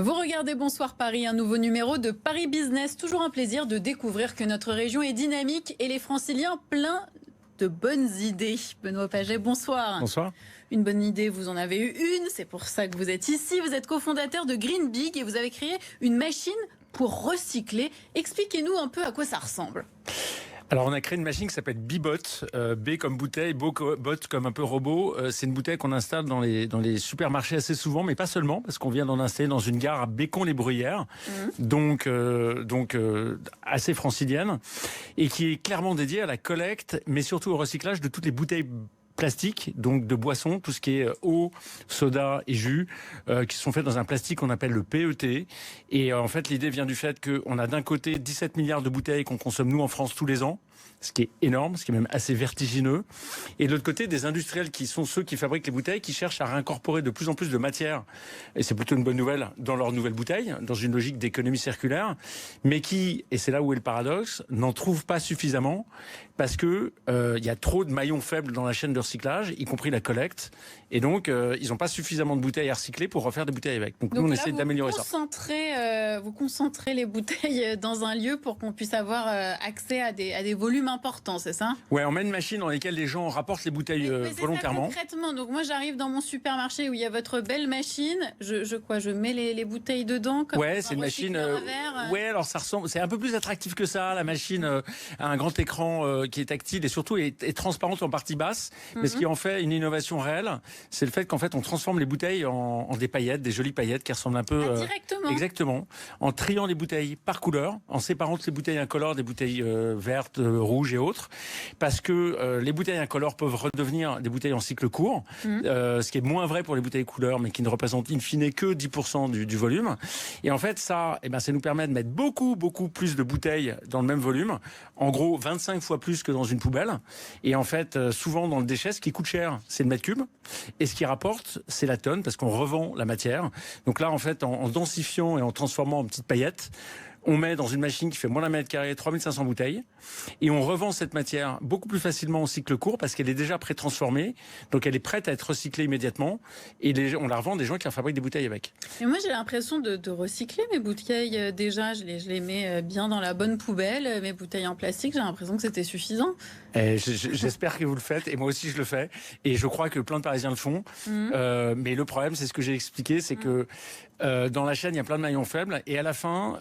Vous regardez Bonsoir Paris, un nouveau numéro de Paris Business. Toujours un plaisir de découvrir que notre région est dynamique et les franciliens pleins de bonnes idées. Benoît Paget, bonsoir. Bonsoir. Une bonne idée, vous en avez eu une, c'est pour ça que vous êtes ici. Vous êtes cofondateur de Green Big et vous avez créé une machine pour recycler. Expliquez-nous un peu à quoi ça ressemble. Alors on a créé une machine qui s'appelle Bibot, B comme bouteille, bot comme un peu robot. C'est une bouteille qu'on installe dans les supermarchés assez souvent, mais pas seulement, parce qu'on vient d'en installer dans une gare à Bécon-les-Bruyères, donc assez francilienne, et qui est clairement dédiée à la collecte, mais surtout au recyclage de toutes les bouteilles plastique, donc de boissons, tout ce qui est eau, soda et jus, qui sont faits dans un plastique qu'on appelle le PET. Et en fait, l'idée vient du fait qu'on a d'un côté 17 milliards de bouteilles qu'on consomme nous en France tous les ans, ce qui est énorme, ce qui est même assez vertigineux. Et de l'autre côté, des industriels qui sont ceux qui fabriquent les bouteilles, qui cherchent à réincorporer de plus en plus de matière, et c'est plutôt une bonne nouvelle, dans leurs nouvelles bouteilles, dans une logique d'économie circulaire, mais qui, et c'est là où est le paradoxe, n'en trouvent pas suffisamment, parce que y a trop de maillons faibles dans la chaîne de recyclage, y compris la collecte, et donc ils n'ont pas suffisamment de bouteilles à recycler pour refaire des bouteilles avec. Donc nous, on essaie d'améliorer ça. Vous concentrez les bouteilles dans un lieu pour qu'on puisse avoir accès à des volumes importants, c'est ça? Ouais, on met une machine dans laquelle les gens rapportent les bouteilles volontairement. Ça, concrètement, donc moi j'arrive dans mon supermarché où il y a votre belle machine, je mets les bouteilles dedans comme ouais, c'est une machine. Ouais, alors ça ressemble, c'est un peu plus attractif que ça. La machine a un grand écran qui est tactile et surtout est transparente en partie basse. Mais ce qui en fait une innovation réelle, c'est le fait qu'en fait on transforme les bouteilles en des paillettes, des jolies paillettes qui ressemblent un peu. Directement. Exactement. En triant les bouteilles par couleur, en séparant toutes les bouteilles incolores des bouteilles vertes, rouges et autres, parce que les bouteilles incolores peuvent redevenir des bouteilles en cycle court, ce qui est moins vrai pour les bouteilles couleurs, mais qui ne représentent in fine que 10% du volume. Et en fait, ça nous permet de mettre beaucoup plus de bouteilles dans le même volume, en gros 25 fois plus que dans une poubelle. Et en fait, souvent dans le déchet, ce qui coûte cher, c'est le mètre cube, et ce qui rapporte, c'est la tonne, parce qu'on revend la matière. Donc là, en fait, en densifiant et en transformant en petites paillettes, on met dans une machine qui fait moins d'un mètre carré 3500 bouteilles et on revend cette matière beaucoup plus facilement en cycle court parce qu'elle est déjà pré-transformée, donc elle est prête à être recyclée immédiatement et on la revend à des gens qui en fabriquent des bouteilles avec. Et moi j'ai l'impression de recycler mes bouteilles déjà, je les mets bien dans la bonne poubelle, mes bouteilles en plastique, j'ai l'impression que c'était suffisant. J'espère que vous le faites et moi aussi je le fais et je crois que plein de Parisiens le font, mais le problème c'est ce que j'ai expliqué, c'est que dans la chaîne il y a plein de maillons faibles et à la fin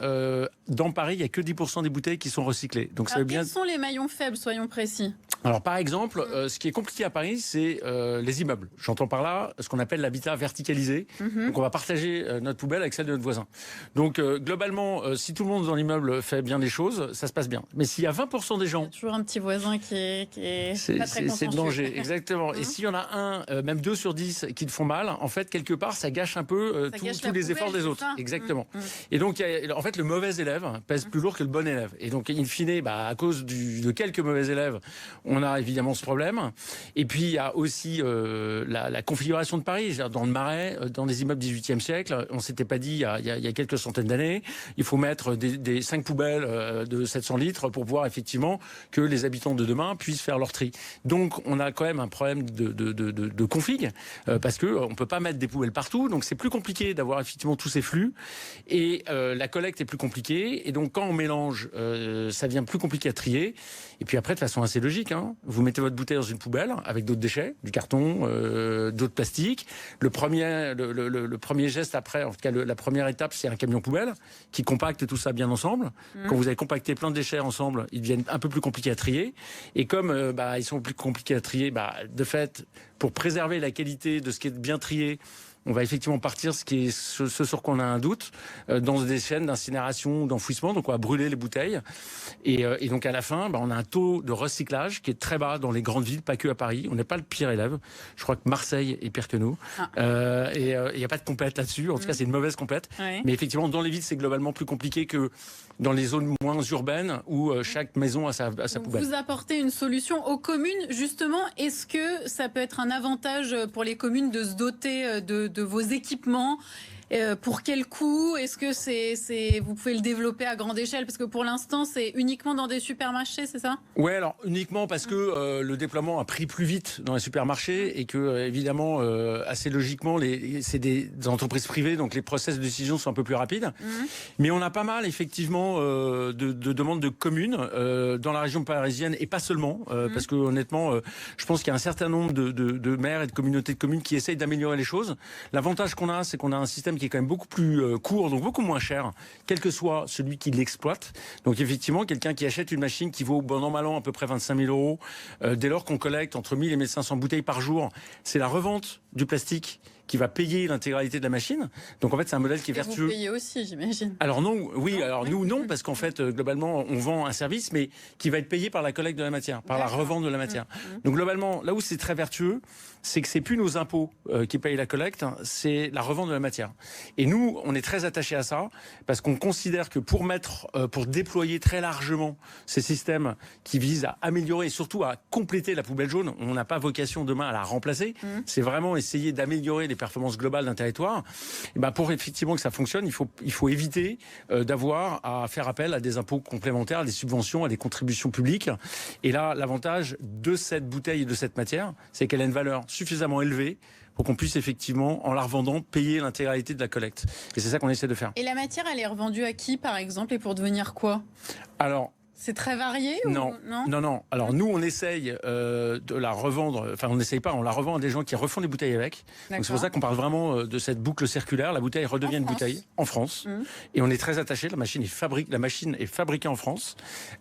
dans Paris, il n'y a que 10% des bouteilles qui sont recyclées. Donc, ça veut bien... Quels sont les maillons faibles, soyons précis? Alors, par exemple, ce qui est compliqué à Paris, c'est les immeubles. J'entends par là ce qu'on appelle l'habitat verticalisé. Donc, on va partager notre poubelle avec celle de notre voisin. Donc, globalement, si tout le monde dans l'immeuble fait bien les choses, ça se passe bien. Mais s'il y a 20% des gens... Il y a toujours un petit voisin qui est pas très consciencieux. C'est le danger, exactement. Et s'il y en a un, même 2 sur 10 qui le font mal, en fait, quelque part, ça gâche un peu tous les efforts des autres. Exactement. Et donc, en fait, le mauvais élève pèse plus lourd que le bon élève. Et donc, in fine, à cause de quelques mauvais élèves, on a évidemment ce problème. Et puis, il y a aussi la configuration de Paris. Dans le Marais, dans les immeubles 18e siècle, on s'était pas dit, il y a quelques centaines d'années, il faut mettre des 5 poubelles de 700 litres pour pouvoir effectivement que les habitants de demain puissent faire leur tri. Donc, on a quand même un problème de config, parce qu'on ne peut pas mettre des poubelles partout. Donc, c'est plus compliqué d'avoir effectivement tous ces flux. Et la collecte est plus compliquée. Et donc, quand on mélange, ça devient plus compliqué à trier. Et puis après, de façon assez logique, vous mettez votre bouteille dans une poubelle avec d'autres déchets, du carton, d'autres plastiques. Le premier geste après, en tout cas, la première étape, c'est un camion poubelle qui compacte tout ça bien ensemble. Quand vous avez compacté plein de déchets ensemble, ils deviennent un peu plus compliqués à trier. Et comme ils sont plus compliqués à trier, de fait, pour préserver la qualité de ce qui est bien trié, on va effectivement partir ce sur quoi on a un doute dans des chaînes d'incinération ou d'enfouissement. Donc on va brûler les bouteilles et donc à la fin on a un taux de recyclage qui est très bas dans les grandes villes, pas que à Paris. On n'est pas le pire élève. Je crois que Marseille est pire que nous. Et il n'y a pas de compète là-dessus. En tout cas c'est une mauvaise compète. Oui. Mais effectivement dans les villes c'est globalement plus compliqué que dans les zones moins urbaines où chaque maison a sa poubelle. Vous apportez une solution aux communes justement. Est-ce que ça peut être un avantage pour les communes de se doter de vos équipements? Pour quel coût? Est-ce que vous pouvez le développer à grande échelle? Parce que pour l'instant, c'est uniquement dans des supermarchés, c'est ça? Oui, alors uniquement parce que le déploiement a pris plus vite dans les supermarchés et que, évidemment, assez logiquement, c'est des entreprises privées, donc les process de décision sont un peu plus rapides. Mais on a pas mal, effectivement, de demandes de communes dans la région parisienne et pas seulement, parce que honnêtement, je pense qu'il y a un certain nombre de maires et de communautés de communes qui essayent d'améliorer les choses. L'avantage qu'on a, c'est qu'on a un système qui est quand même beaucoup plus court, donc beaucoup moins cher, quel que soit celui qui l'exploite. Donc effectivement, quelqu'un qui achète une machine qui vaut bon an mal an à peu près 25 000 €, dès lors qu'on collecte entre 1000 et 1500 bouteilles par jour, c'est la revente du plastique qui va payer l'intégralité de la machine. Donc en fait, c'est un modèle qui est vertueux. Vous payez aussi, j'imagine. Alors non, oui, non, alors nous non, parce qu'en fait, globalement, on vend un service, mais qui va être payé par la collecte de la matière, par la revente de la matière. Donc globalement, là où c'est très vertueux, c'est que c'est plus nos impôts qui payent la collecte, c'est la revente de la matière. Et nous, on est très attachés à ça, parce qu'on considère que pour déployer très largement ces systèmes qui visent à améliorer et surtout à compléter la poubelle jaune, on n'a pas vocation demain à la remplacer. C'est vraiment essayer d'améliorer les performances globales d'un territoire. Et ben pour effectivement que ça fonctionne, il faut éviter d'avoir à faire appel à des impôts complémentaires, à des subventions, à des contributions publiques. Et là, l'avantage de cette bouteille et de cette matière, c'est qu'elle a une valeur suffisamment élevée pour qu'on puisse effectivement, en la revendant, payer l'intégralité de la collecte. Et c'est ça qu'on essaie de faire. Et la matière, elle est revendue à qui, par exemple, et pour devenir quoi? Alors, c'est très varié non. Non. Alors nous, on essaye de la revendre. Enfin, on n'essaye pas. On la revend à des gens qui refont des bouteilles avec. Donc c'est pour ça qu'on parle vraiment de cette boucle circulaire. La bouteille redevient une bouteille en France. Et on est très attaché. La machine est fabriquée en France.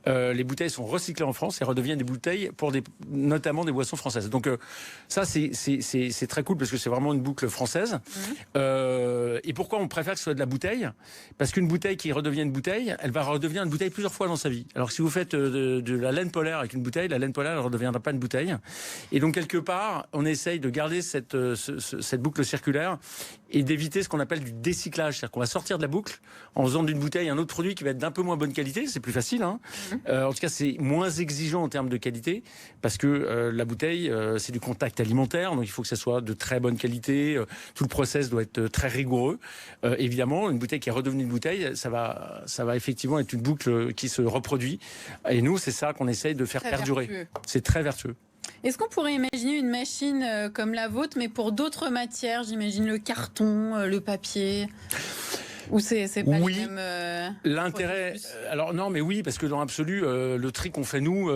Les bouteilles sont recyclées en France et redeviennent des bouteilles pour notamment des boissons françaises. Donc ça, c'est très cool parce que c'est vraiment une boucle française. Et pourquoi on préfère que ce soit de la bouteille? Parce qu'une bouteille qui redevient une bouteille, elle va redevenir une bouteille plusieurs fois dans sa vie. Alors si vous faites de la laine polaire avec une bouteille, la laine polaire ne redeviendra pas une bouteille. Et donc quelque part, on essaye de garder cette boucle circulaire et d'éviter ce qu'on appelle du décyclage. C'est-à-dire qu'on va sortir de la boucle en faisant d'une bouteille un autre produit qui va être d'un peu moins bonne qualité. C'est plus facile. En tout cas, c'est moins exigeant en termes de qualité parce que la bouteille, c'est du contact alimentaire. Donc il faut que ça soit de très bonne qualité. Tout le process doit être très rigoureux. Évidemment, une bouteille qui est redevenue une bouteille, ça va effectivement être une boucle qui se reproduit. Et nous, c'est ça qu'on essaye de faire perdurer. C'est très vertueux. Est-ce qu'on pourrait imaginer une machine comme la vôtre, mais pour d'autres matières? J'imagine le carton, le papier. Ou c'est pas oui. les mêmes l'intérêt. Alors non, mais oui, parce que dans l'absolu, le tri qu'on fait nous,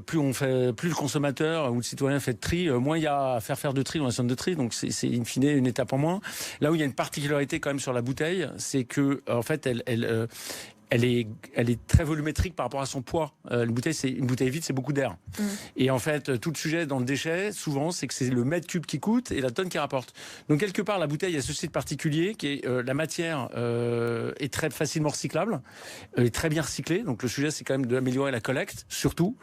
plus le consommateur ou le citoyen fait de tri, moins il y a à faire de tri dans la zone de tri. Donc c'est in fine une étape en moins. Là où il y a une particularité quand même sur la bouteille, c'est que en fait elle est très volumétrique par rapport à son poids. Une bouteille vide, c'est beaucoup d'air. Et en fait, tout le sujet dans le déchet, souvent, c'est que c'est le mètre cube qui coûte et la tonne qui rapporte. Donc quelque part, la bouteille a ceci de particulier, qui est la matière est très facilement recyclable, est très bien recyclée. Donc le sujet, c'est quand même d'améliorer la collecte, surtout,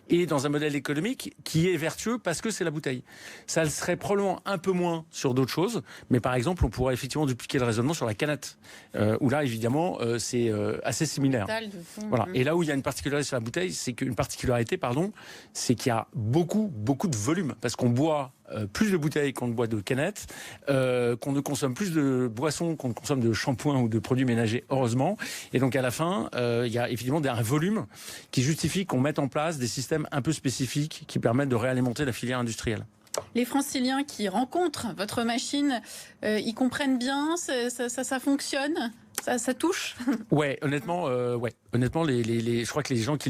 et dans un modèle économique qui est vertueux parce que c'est la bouteille. Ça le serait probablement un peu moins sur d'autres choses, mais par exemple, on pourrait effectivement dupliquer le raisonnement sur la canette, où là, évidemment, c'est assez similaire. Voilà. Et là où il y a une particularité sur la bouteille, c'est qu'il y a beaucoup de volume, parce qu'on boit plus de bouteilles qu'on ne boit de canettes, qu'on ne consomme plus de boissons qu'on ne consomme de shampoing ou de produits ménagers, heureusement. Et donc à la fin, il y a évidemment un volume qui justifie qu'on mette en place des systèmes un peu spécifiques qui permettent de réalimenter la filière industrielle. Les Franciliens qui rencontrent votre machine, ils comprennent bien, ça fonctionne? Ça touche? Ouais, honnêtement, Honnêtement, je crois que les gens qui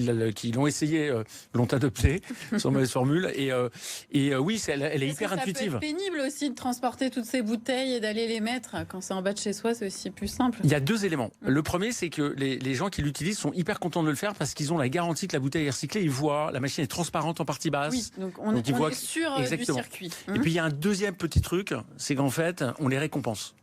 l'ont essayé l'ont adopté, sans mauvaise formule. Et oui, elle est hyper intuitive. Ça peut être pénible aussi de transporter toutes ces bouteilles et d'aller les mettre. Quand c'est en bas de chez soi, c'est aussi plus simple. Il y a deux éléments. Le premier, c'est que les gens qui l'utilisent sont hyper contents de le faire parce qu'ils ont la garantie que la bouteille est recyclée. Ils voient, la machine est transparente en partie basse. Oui, donc on est sûr du circuit. Et puis il y a un deuxième petit truc, c'est qu'en fait, on les récompense.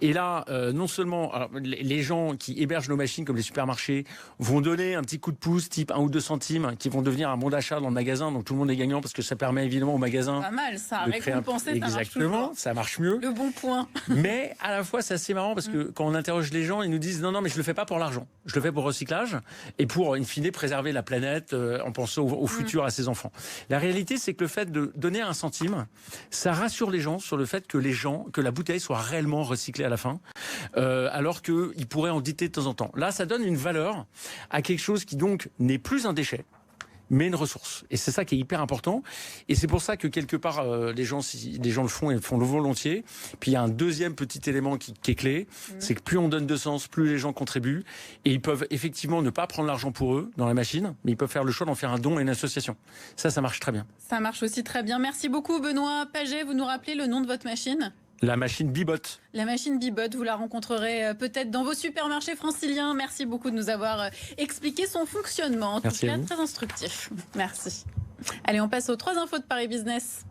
Et là, non seulement les gens qui hébergent nos machines comme les supermarchés vont donner un petit coup de pouce type 1 ou 2 centimes qui vont devenir un bon d'achat dans le magasin, donc tout le monde est gagnant parce que ça permet évidemment au magasin pas mal, ça, de récompenser, exactement, ça marche mieux. Le bon point. Mais à la fois c'est assez marrant parce que quand on interroge les gens, ils nous disent non mais je le fais pas pour l'argent, je le fais pour le recyclage et pour in fine préserver la planète en pensant au futur, à ses enfants. La réalité c'est que le fait de donner 1 centime, ça rassure les gens sur le fait que la bouteille soit réellement recyclé à la fin, alors qu'il pourrait en diter de temps en temps. Là, ça donne une valeur à quelque chose qui donc n'est plus un déchet, mais une ressource. Et c'est ça qui est hyper important. Et c'est pour ça que quelque part, les gens le font et le font volontiers. Puis il y a un deuxième petit élément qui est clé, c'est que plus on donne de sens, plus les gens contribuent. Et ils peuvent effectivement ne pas prendre l'argent pour eux dans la machine, mais ils peuvent faire le choix d'en faire un don à une association. Ça marche très bien. Ça marche aussi très bien. Merci beaucoup Benoît Paget. Vous nous rappelez le nom de votre machine ? La machine Bibot. La machine Bibot, vous la rencontrerez peut-être dans vos supermarchés franciliens. Merci beaucoup de nous avoir expliqué son fonctionnement. En tout cas, très instructif. Merci. Allez, on passe aux 3 infos de Paris Business.